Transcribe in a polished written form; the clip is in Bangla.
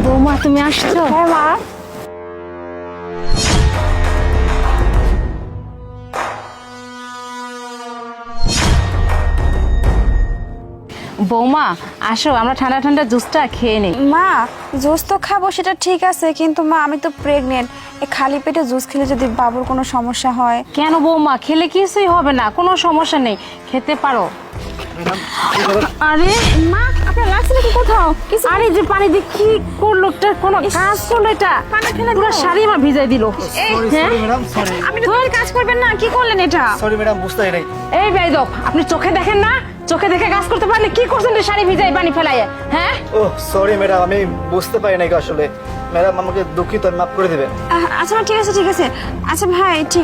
বৌমা তুমি আসছো? হ্যাঁ মা। বৌমা আসো, আমরা ঠান্ডা ঠান্ডা জুসটা খেয়ে নিই। মা জুস তো খাবো সেটা ঠিক আছে, কিন্তু মা আমি তো প্রেগনেন্ট, খালি পেটে জুস খেলে যদি বাবুর কোনো সমস্যা হয়। কেন বৌমা, খেলে কিছুই হবে না, কোনো সমস্যা নেই, খেতে পারো। আরে মা আপনার লাগছে নাকি কোথাও কিছু? আরে যে পানি দিয়ে কি করলো, এটা কোনো কাজ করলো? এটা পানি ফেলে পুরো দিলো। শাড়ি আমার ভিজাই দিল। হ্যাঁ ম্যাডাম সরি আপনি তো কাজ করবেন না, কি করলেন এটা? সরি ম্যাডাম বুঝতে পারি নাই। এই বেয়াদব, আপনি চোখে দেখেন না? চোখে দেখে কাজ করতে পারলে কি করছেন রে, শাড়ি ভিজাই পানি ফেলাইয়ে? হ্যাঁ ও সরি ম্যাডাম, আমি বুঝতে পারি নাই আসলে। ম্যাডাম আমাকে দুঃখিত, মাফ করে দেবেন। আচ্ছা ঠিক আছে ঠিক আছে। আচ্ছা ভাই ঠিক